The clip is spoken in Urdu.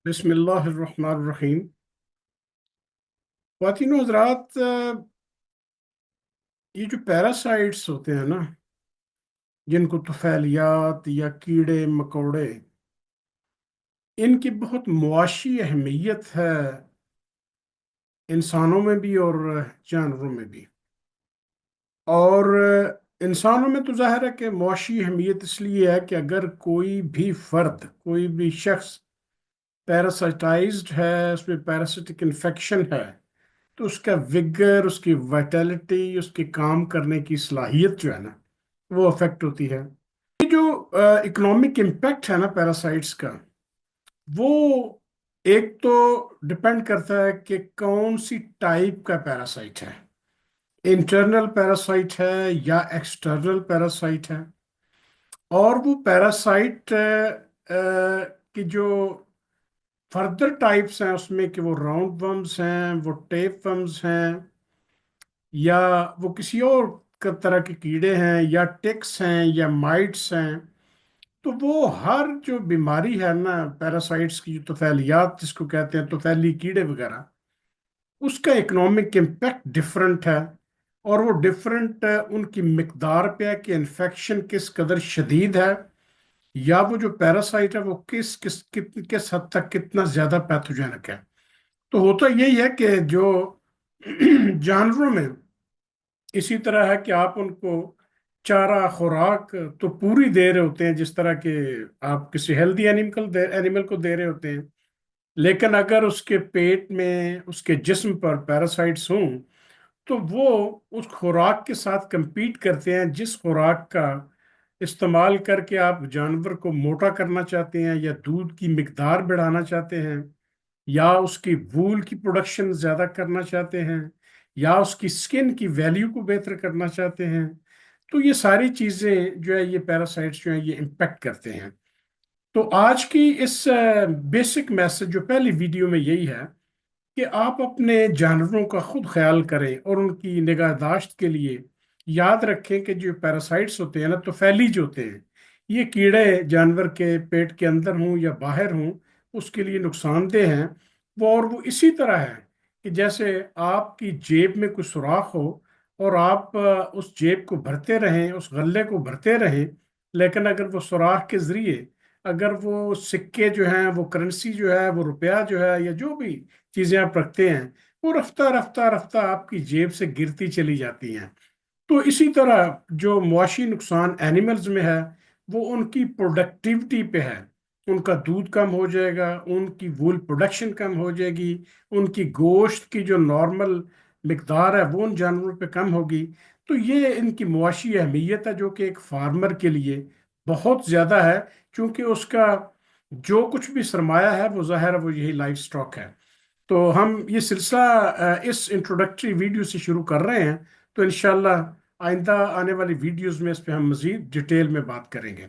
بسم اللہ الرحمن الرحیم۔ خواتین و حضرات، یہ جو پیراسائٹس ہوتے ہیں نا، جن کو طفیلیات یا کیڑے مکوڑے، ان کی بہت معاشی اہمیت ہے، انسانوں میں بھی اور جانوروں میں بھی۔ اور انسانوں میں تو ظاہر ہے کہ معاشی اہمیت اس لیے ہے کہ اگر کوئی بھی فرد، کوئی بھی شخص پیراسائٹائزڈ ہے، اس میں پیراسٹک انفیکشن ہے، تو اس کا وگر، اس کی وائٹیلٹی، اس کی کام کرنے کی صلاحیت جو ہے نا، وہ افیکٹ ہوتی ہے۔ یہ جو اکنامک امپیکٹ ہے نا پیراسائٹس کا، وہ ایک تو ڈپینڈ کرتا ہے کہ کون سی ٹائپ کا پیراسائٹ ہے، انٹرنل پیراسائٹ ہے یا ایکسٹرنل پیراسائٹ ہے۔ اور وہ پیراسائٹ کی جو فردر ٹائپس ہیں اس میں کہ وہ راؤنڈ ورمز ہیں، وہ ٹیپ ورمز ہیں، یا وہ کسی اور طرح کے کیڑے ہیں، یا ٹکس ہیں، یا مائٹس ہیں، تو وہ ہر جو بیماری ہے نا پیراسائٹس کی، جو طفیلیات جس کو کہتے ہیں، طفیلی کیڑے وغیرہ، اس کا اکنامک امپیکٹ ڈفرنٹ ہے۔ اور وہ ڈفرنٹ ان کی مقدار پہ ہے کہ انفیکشن کس قدر شدید ہے، یا وہ جو پیراسائٹ ہے وہ کس حد تک کتنا زیادہ پیتھوجینک ہے۔ تو ہوتا یہی ہے کہ جو جانوروں میں اسی طرح ہے کہ آپ ان کو چارہ خوراک تو پوری دے رہے ہوتے ہیں، جس طرح کہ آپ کسی ہیلدی اینیمل کو دے رہے ہوتے ہیں، لیکن اگر اس کے پیٹ میں، اس کے جسم پر پیراسائٹس ہوں، تو وہ اس خوراک کے ساتھ کمپیٹ کرتے ہیں جس خوراک کا استعمال کر کے آپ جانور کو موٹا کرنا چاہتے ہیں، یا دودھ کی مقدار بڑھانا چاہتے ہیں، یا اس کی وول کی پروڈکشن زیادہ کرنا چاہتے ہیں، یا اس کی سکن کی ویلیو کو بہتر کرنا چاہتے ہیں۔ تو یہ ساری چیزیں جو ہے، یہ پیراسائٹس جو ہیں یہ امپیکٹ کرتے ہیں۔ تو آج کی اس بیسک میسج جو پہلی ویڈیو میں یہی ہے کہ آپ اپنے جانوروں کا خود خیال کریں، اور ان کی نگہداشت کے لیے یاد رکھیں کہ جو پیراسائٹس ہوتے ہیں نا، تو پھیلی جو ہوتے ہیں، یہ کیڑے جانور کے پیٹ کے اندر ہوں یا باہر ہوں، اس کے لیے نقصان دہ ہیں۔ وہ اسی طرح ہے کہ جیسے آپ کی جیب میں کوئی سوراخ ہو، اور آپ اس جیب کو بھرتے رہیں، اس غلے کو بھرتے رہیں، لیکن اگر وہ سوراخ کے ذریعے، اگر وہ سکے جو ہیں، وہ کرنسی جو ہے، وہ روپیہ جو ہے، یا جو بھی چیزیں آپ رکھتے ہیں، وہ رفتہ رفتہ رفتہ آپ کی جیب سے گرتی چلی جاتی ہیں۔ تو اسی طرح جو معاشی نقصان اینیملز میں ہے، وہ ان کی پروڈکٹیوٹی پہ ہے۔ ان کا دودھ کم ہو جائے گا، ان کی وول پروڈکشن کم ہو جائے گی، ان کی گوشت کی جو نارمل مقدار ہے وہ ان جانوروں پہ کم ہوگی۔ تو یہ ان کی معاشی اہمیت ہے، جو کہ ایک فارمر کے لیے بہت زیادہ ہے، کیونکہ اس کا جو کچھ بھی سرمایہ ہے وہ ظاہر ہے وہ یہی لائف سٹاک ہے۔ تو ہم یہ سلسلہ اس انٹروڈکٹری ویڈیو سے شروع کر رہے ہیں، تو انشاءاللہ آئندہ آنے والی ویڈیوز میں اس پہ ہم مزید ڈیٹیل میں بات کریں گے۔